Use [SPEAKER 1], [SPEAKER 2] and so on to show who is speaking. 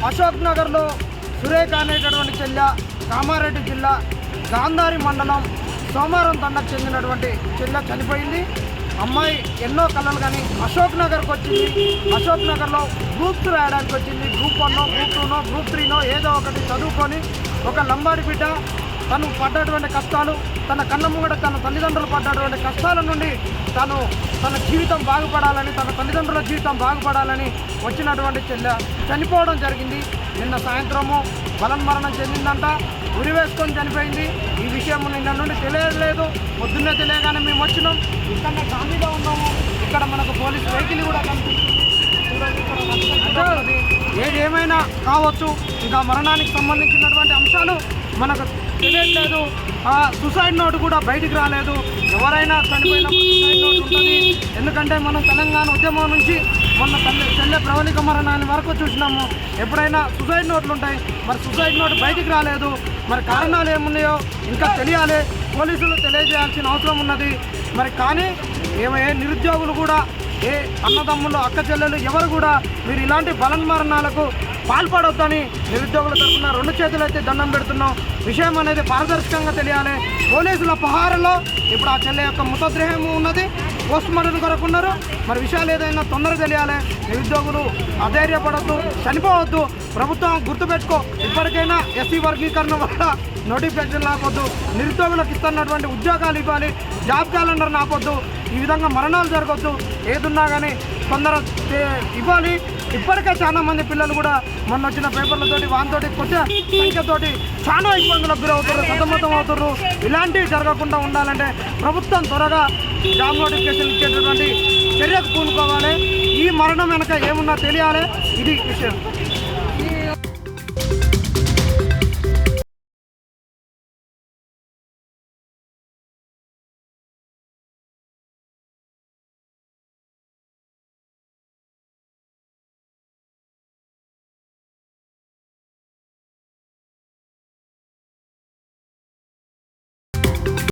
[SPEAKER 1] అశోక్ నగర్లో సురేఖ అనేటటువంటి చెల్లె కామారెడ్డి జిల్లా గాంధారి మండలం సోమారం తండకు చెందినటువంటి చెల్లె చనిపోయింది. అమ్మాయి ఎన్నో కళలు కానీ అశోక్ నగర్కి వచ్చింది. అశోక్ నగర్లో గ్రూప్స్ రాయడానికి వచ్చింది. గ్రూప్ 1నో గ్రూప్ 2నో గ్రూప్ 3నో ఏదో ఒకటి చదువుకొని ఒక లంబాడి బిడ్డ తను పడ్డటువంటి కష్టాలు, తన కన్న ముంగట తన తల్లిదండ్రులు పడ్డటువంటి కష్టాల నుండి తన జీవితం బాగుపడాలని, తన తల్లిదండ్రుల జీవితం బాగుపడాలని వచ్చినటువంటి చెల్లె చనిపోవడం జరిగింది. నిన్న సాయంత్రము బలన్మరణం చెందిందంట. ఉరి వేసుకొని చనిపోయింది. ఈ విషయం నిన్న నుండి తెలియలేదు. పొద్దున్నే తెలియగానే మేము వచ్చినాం. ఇక్కడ గాంధీలో ఉన్నాము. ఇక్కడ మనకు పోలీస్ వెహికల్ కూడా కనిపిస్తుంది. ఏది ఏమైనా కావచ్చు. ఇంకా మరణానికి సంబంధించినటువంటి అంశాలు మనకు తెలియట్లేదు. సూసైడ్ నోట్ కూడా బయటికి రాలేదు. ఎవరైనా చనిపోయినప్పుడు సూసైడ్ నోట్ ఉంటుంది. ఎందుకంటే మనం తెలంగాణ ఉద్యమం నుంచి మొన్న చెల్లె ప్రవళిక మరణాన్ని వరకు చూసినాము. ఎప్పుడైనా సూసైడ్ నోట్లు ఉంటాయి. మరి సూసైడ్ నోట్ బయటికి రాలేదు. మరి కారణాలు ఏమున్నాయో ఇంకా తెలియాలి. పోలీసులు తెలియజేయాల్సిన అవసరం ఉన్నది. మరి కానీ ఏ నిరుద్యోగులు కూడా, ఏ అన్నదమ్ములు అక్క చెల్లెలు ఎవరు కూడా మీరు ఇలాంటి బలన్మరణాలకు పాల్పడొద్దని నిరుద్యోగుల తరఫున 2 చేతులు అయితే దండం పెడుతున్నాం. విషయం అనేది పారదర్శకంగా తెలియాలి. పోలీసుల పహారలో ఇప్పుడు ఆ చెల్లె యొక్క మృతదేహం ఉన్నది. పోస్ట్ మార్టం కొరకు ఉన్నారు. మరి విషయాలు ఏదైనా తొందరగా తెలియాలి. నిరుద్యోగులు అధైర్యపడద్దు, చనిపోవద్దు. ప్రభుత్వం గుర్తుపెట్టుకో, ఇప్పటికైనా ఎస్సీ వర్గీకరణ వల్ల నోటిఫికేషన్ ఆపొద్దు. నిరుద్యోగులకు ఇస్తున్నటువంటి ఉద్యోగాలు ఇవ్వాలి. జాబ్ క్యాలెండర్ ఆపొద్దు. ఈ విధంగా మరణాలు జరగొద్దు. ఏదున్నా కానీ తొందర ఇవ్వాలి. ఇప్పటికే చాలా మంది పిల్లలు కూడా మొన్న వచ్చిన పేపర్లతోటి వాటితోటి కొద్దిగా సంఖ్యతోటి చాలా ఇబ్బందులకు గురవుతారు, సతమతం అవుతారు. ఇలాంటివి జరగకుండా ఉండాలంటే ప్రభుత్వం త్వరగా జాబ్ నోటిఫికేషన్ ఇచ్చేటటువంటి చర్యకు పూనుకోవాలి. ఈ మరణం వెనక ఏమున్నా తెలియాలి. ఇది విషయం.